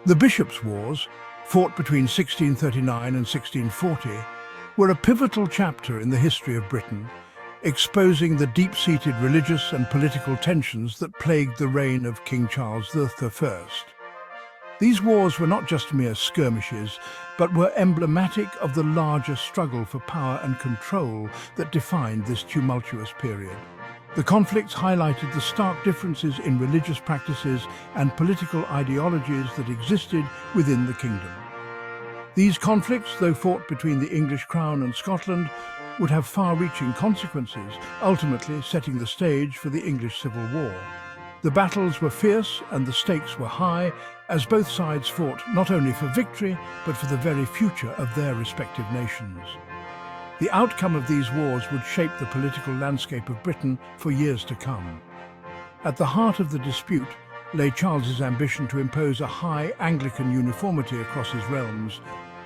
The Bishops' Wars, fought between 1639 and 1640, were a pivotal chapter in the history of Britain, exposing the deep-seated religious and political tensions that plagued the reign of King Charles I. These wars were not just mere skirmishes, but were emblematic of the larger struggle for power and control that defined this tumultuous period. The conflicts highlighted the stark differences in religious practices and political ideologies that existed within the kingdom. These conflicts, though fought between the English crown and Scotland, would have far-reaching consequences, ultimately setting the stage for the English Civil War. The battles were fierce and the stakes were high, as both sides fought not only for victory, but for the very future of their respective nations. The outcome of these wars would shape the political landscape of Britain for years to come. At the heart of the dispute lay Charles's ambition to impose a high Anglican uniformity across his realms,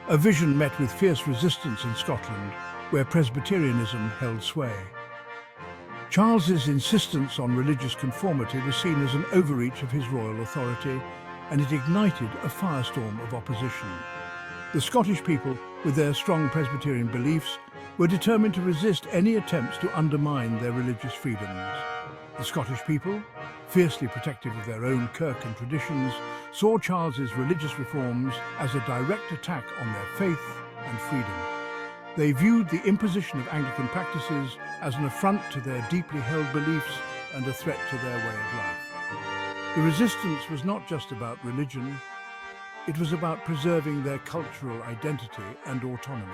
a vision met with fierce resistance in Scotland, where Presbyterianism held sway. Charles's insistence on religious conformity was seen as an overreach of his royal authority, and it ignited a firestorm of opposition. The Scottish people, with their strong Presbyterian beliefs, were determined to resist any attempts to undermine their religious freedoms. The Scottish people, fiercely protective of their own kirk and traditions, saw Charles's religious reforms as a direct attack on their faith and freedom. They viewed the imposition of Anglican practices as an affront to their deeply held beliefs and a threat to their way of life. The resistance was not just about religion, it was about preserving their cultural identity and autonomy.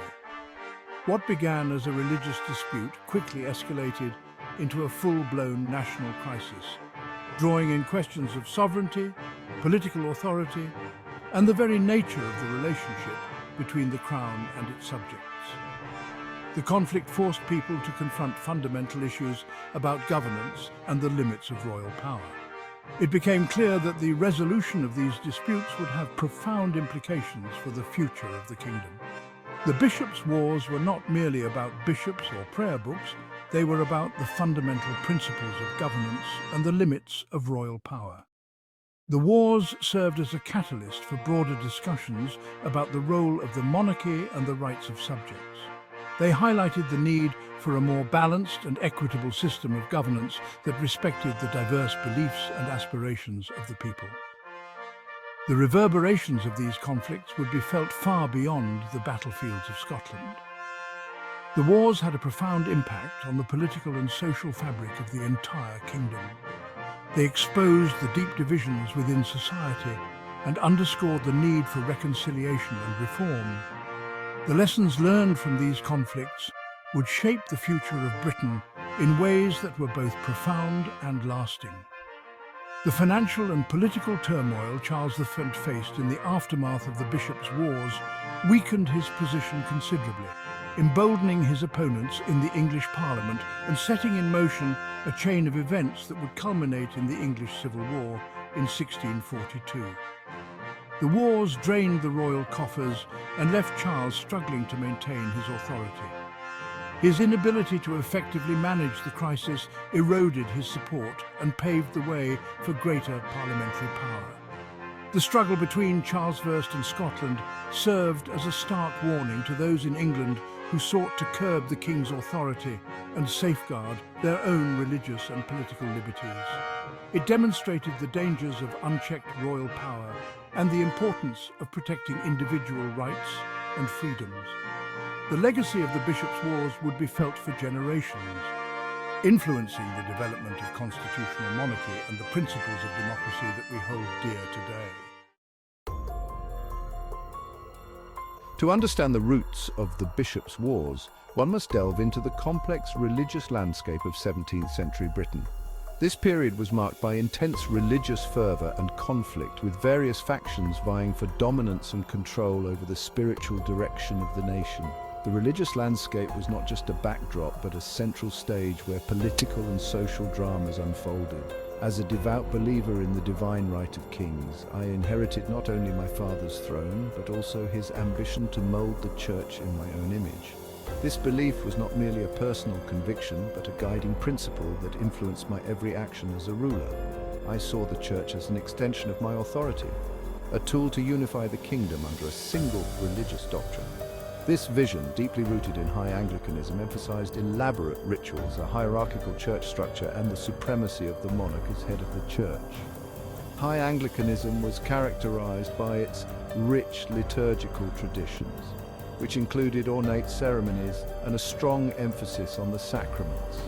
What began as a religious dispute quickly escalated into a full-blown national crisis, drawing in questions of sovereignty, political authority, and the very nature of the relationship between the Crown and its subjects. The conflict forced people to confront fundamental issues about governance and the limits of royal power. It became clear that the resolution of these disputes would have profound implications for the future of the kingdom. The Bishops' Wars were not merely about bishops or prayer books, they were about the fundamental principles of governance and the limits of royal power. The wars served as a catalyst for broader discussions about the role of the monarchy and the rights of subjects. They highlighted the need for a more balanced and equitable system of governance that respected the diverse beliefs and aspirations of the people. The reverberations of these conflicts would be felt far beyond the battlefields of Scotland. The wars had a profound impact on the political and social fabric of the entire kingdom. They exposed the deep divisions within society and underscored the need for reconciliation and reform. The lessons learned from these conflicts would shape the future of Britain in ways that were both profound and lasting. The financial and political turmoil Charles V faced in the aftermath of the Bishops' Wars weakened his position considerably, emboldening his opponents in the English Parliament and setting in motion a chain of events that would culminate in the English Civil War in 1642. The wars drained the royal coffers and left Charles struggling to maintain his authority. His inability to effectively manage the crisis eroded his support and paved the way for greater parliamentary power. The struggle between Charles I and Scotland served as a stark warning to those in England who sought to curb the king's authority and safeguard their own religious and political liberties. It demonstrated the dangers of unchecked royal power and the importance of protecting individual rights and freedoms. The legacy of the Bishops' Wars would be felt for generations, influencing the development of constitutional monarchy and the principles of democracy that we hold dear today. To understand the roots of the Bishops' Wars, one must delve into the complex religious landscape of 17th century Britain. This period was marked by intense religious fervour and conflict, with various factions vying for dominance and control over the spiritual direction of the nation. The religious landscape was not just a backdrop, but a central stage where political and social dramas unfolded. As a devout believer in the divine right of kings, I inherited not only my father's throne, but also his ambition to mould the church in my own image. This belief was not merely a personal conviction, but a guiding principle that influenced my every action as a ruler. I saw the church as an extension of my authority, a tool to unify the kingdom under a single religious doctrine. This vision, deeply rooted in High Anglicanism, emphasized elaborate rituals, a hierarchical church structure, and the supremacy of the monarch as head of the church. High Anglicanism was characterized by its rich liturgical traditions, which included ornate ceremonies and a strong emphasis on the sacraments.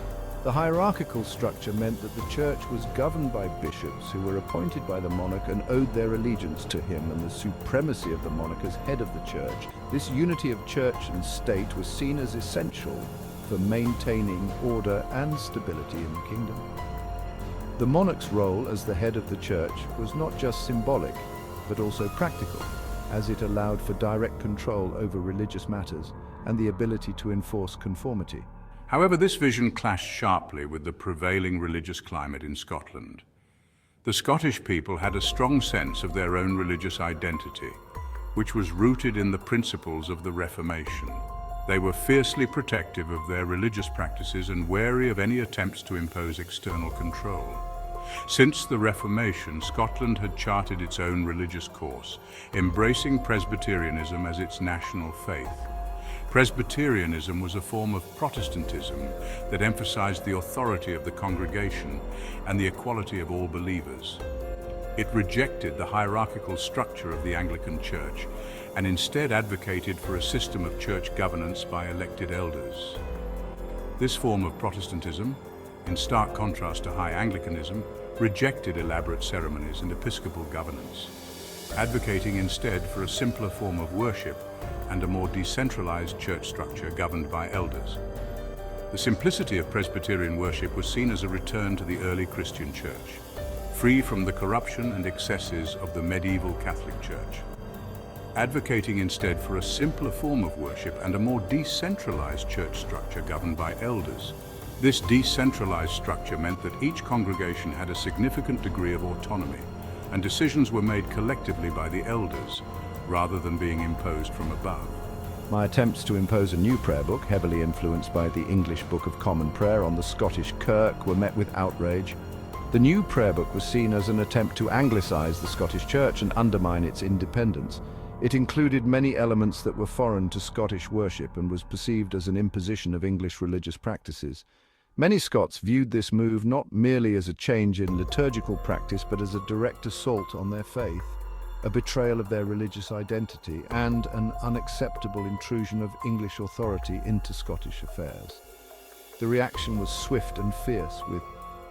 The hierarchical structure meant that the church was governed by bishops who were appointed by the monarch and owed their allegiance to him, and the supremacy of the monarch as head of the church. This unity of church and state was seen as essential for maintaining order and stability in the kingdom. The monarch's role as the head of the church was not just symbolic, but also practical, as it allowed for direct control over religious matters and the ability to enforce conformity. However, this vision clashed sharply with the prevailing religious climate in Scotland. The Scottish people had a strong sense of their own religious identity, which was rooted in the principles of the Reformation. They were fiercely protective of their religious practices and wary of any attempts to impose external control. Since the Reformation, Scotland had charted its own religious course, embracing Presbyterianism as its national faith. Presbyterianism was a form of Protestantism that emphasized the authority of the congregation and the equality of all believers. It rejected the hierarchical structure of the Anglican Church and instead advocated for a system of church governance by elected elders. This form of Protestantism, in stark contrast to High Anglicanism, rejected elaborate ceremonies and episcopal governance, advocating instead for a simpler form of worship and a more decentralized church structure governed by elders. The simplicity of Presbyterian worship was seen as a return to the early Christian church, free from the corruption and excesses of the medieval Catholic Church. Advocating instead for a simpler form of worship and a more decentralized church structure governed by elders. This decentralized structure meant that each congregation had a significant degree of autonomy, and decisions were made collectively by the elders, rather than being imposed from above. My attempts to impose a new prayer book, heavily influenced by the English Book of Common Prayer on the Scottish Kirk, were met with outrage. The new prayer book was seen as an attempt to anglicize the Scottish Church and undermine its independence. It included many elements that were foreign to Scottish worship and was perceived as an imposition of English religious practices. Many Scots viewed this move not merely as a change in liturgical practice, but as a direct assault on their faith, a betrayal of their religious identity, and an unacceptable intrusion of English authority into Scottish affairs. The reaction was swift and fierce, with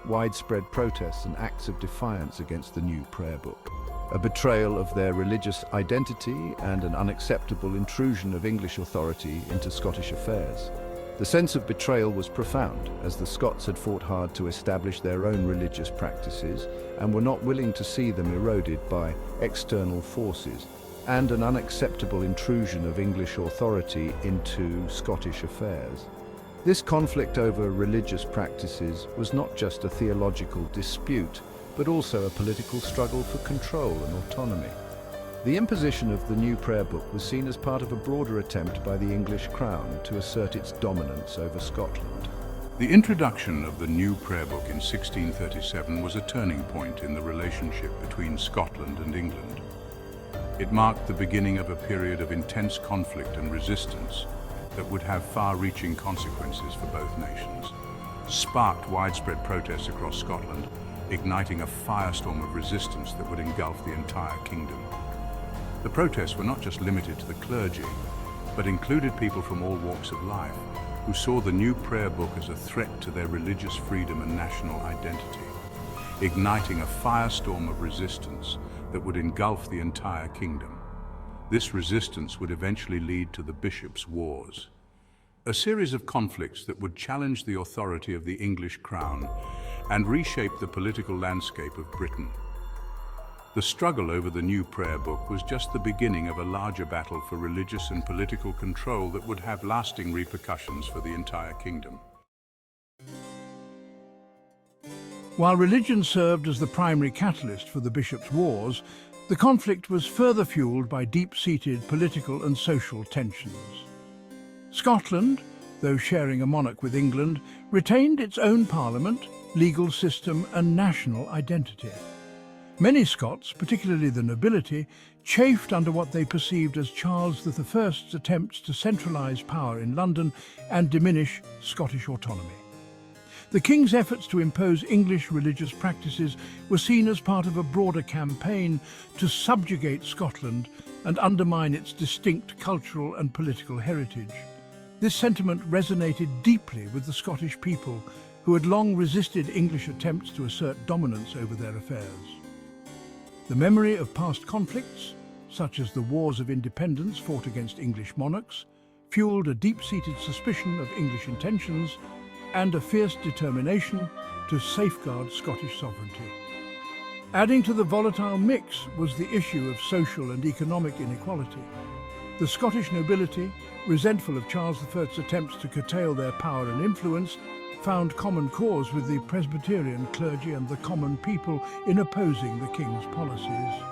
widespread protests and acts of defiance against the new prayer book. A betrayal of their religious identity and an unacceptable intrusion of English authority into Scottish affairs. The sense of betrayal was profound, as the Scots had fought hard to establish their own religious practices and were not willing to see them eroded by external forces, and an unacceptable intrusion of English authority into Scottish affairs. This conflict over religious practices was not just a theological dispute, but also a political struggle for control and autonomy. The imposition of the new prayer book was seen as part of a broader attempt by the English crown to assert its dominance over Scotland. The introduction of the new prayer book in 1637 was a turning point in the relationship between Scotland and England. It marked the beginning of a period of intense conflict and resistance that would have far-reaching consequences for both nations, sparked widespread protests across Scotland, igniting a firestorm of resistance that would engulf the entire kingdom. The protests were not just limited to the clergy, but included people from all walks of life who saw the new prayer book as a threat to their religious freedom and national identity, igniting a firestorm of resistance that would engulf the entire kingdom. This resistance would eventually lead to the Bishops' Wars, a series of conflicts that would challenge the authority of the English crown and reshape the political landscape of Britain. The struggle over the new prayer book was just the beginning of a larger battle for religious and political control that would have lasting repercussions for the entire kingdom. While religion served as the primary catalyst for the bishops' wars, the conflict was further fueled by deep-seated political and social tensions. Scotland, though sharing a monarch with England, retained its own parliament, legal system and national identity. Many Scots, particularly the nobility, chafed under what they perceived as Charles I's attempts to centralise power in London and diminish Scottish autonomy. The King's efforts to impose English religious practices were seen as part of a broader campaign to subjugate Scotland and undermine its distinct cultural and political heritage. This sentiment resonated deeply with the Scottish people, who had long resisted English attempts to assert dominance over their affairs. The memory of past conflicts, such as the wars of independence fought against English monarchs, fueled a deep-seated suspicion of English intentions and a fierce determination to safeguard Scottish sovereignty. Adding to the volatile mix was the issue of social and economic inequality. The Scottish nobility, resentful of Charles I's attempts to curtail their power and influence, found common cause with the Presbyterian clergy and the common people in opposing the King's policies.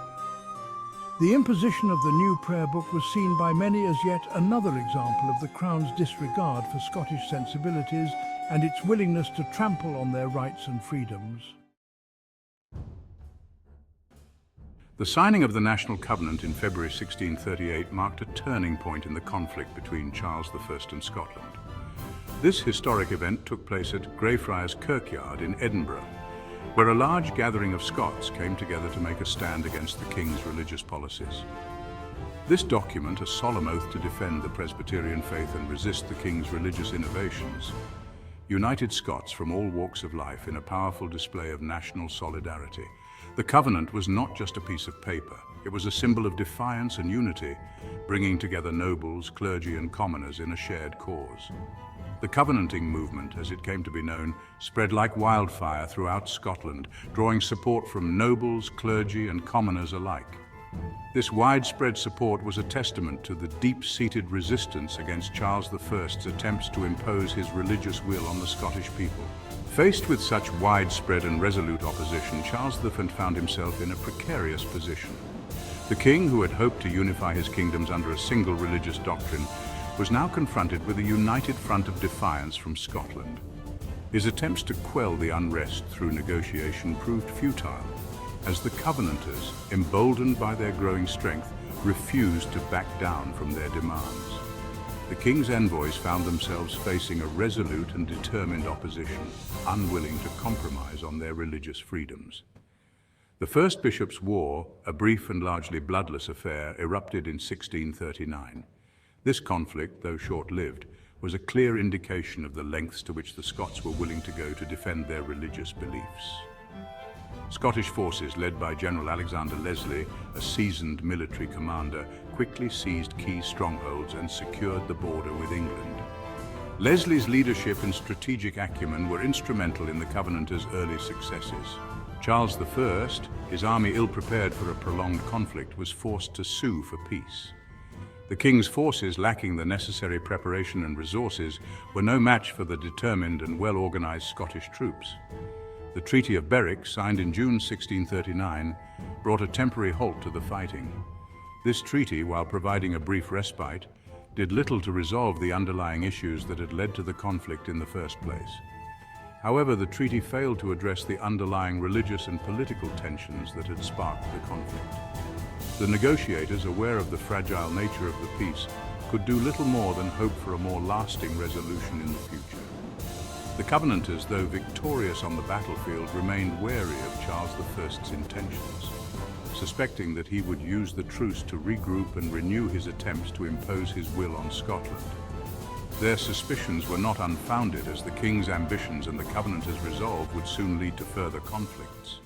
The imposition of the new prayer book was seen by many as yet another example of the Crown's disregard for Scottish sensibilities and its willingness to trample on their rights and freedoms. The signing of the National Covenant in February 1638 marked a turning point in the conflict between Charles I and Scotland. This historic event took place at Greyfriars Kirkyard in Edinburgh, where a large gathering of Scots came together to make a stand against the King's religious policies. This document, a solemn oath to defend the Presbyterian faith and resist the King's religious innovations, united Scots from all walks of life in a powerful display of national solidarity. The covenant was not just a piece of paper. It was a symbol of defiance and unity, bringing together nobles, clergy, and commoners in a shared cause. The Covenanting movement, as it came to be known, spread like wildfire throughout Scotland, drawing support from nobles, clergy, and commoners alike. This widespread support was a testament to the deep-seated resistance against Charles I's attempts to impose his religious will on the Scottish people. Faced with such widespread and resolute opposition, Charles V found himself in a precarious position. The king, who had hoped to unify his kingdoms under a single religious doctrine, was now confronted with a united front of defiance from Scotland. His attempts to quell the unrest through negotiation proved futile, as the Covenanters, emboldened by their growing strength, refused to back down from their demands. The king's envoys found themselves facing a resolute and determined opposition, unwilling to compromise on their religious freedoms. The First Bishops' War, a brief and largely bloodless affair, erupted in 1639. This conflict, though short-lived, was a clear indication of the lengths to which the Scots were willing to go to defend their religious beliefs. Scottish forces, led by General Alexander Leslie, a seasoned military commander, quickly seized key strongholds and secured the border with England. Leslie's leadership and strategic acumen were instrumental in the Covenanters' early successes. Charles I, his army ill-prepared for a prolonged conflict, was forced to sue for peace. The king's forces, lacking the necessary preparation and resources, were no match for the determined and well-organized Scottish troops. The Treaty of Berwick, signed in June 1639, brought a temporary halt to the fighting. This treaty, while providing a brief respite, did little to resolve the underlying issues that had led to the conflict in the first place. However, the treaty failed to address the underlying religious and political tensions that had sparked the conflict. The negotiators, aware of the fragile nature of the peace, could do little more than hope for a more lasting resolution in the future. The Covenanters, though victorious on the battlefield, remained wary of Charles I's intentions, suspecting that he would use the truce to regroup and renew his attempts to impose his will on Scotland. Their suspicions were not unfounded, as the king's ambitions and the Covenanters' resolve would soon lead to further conflicts.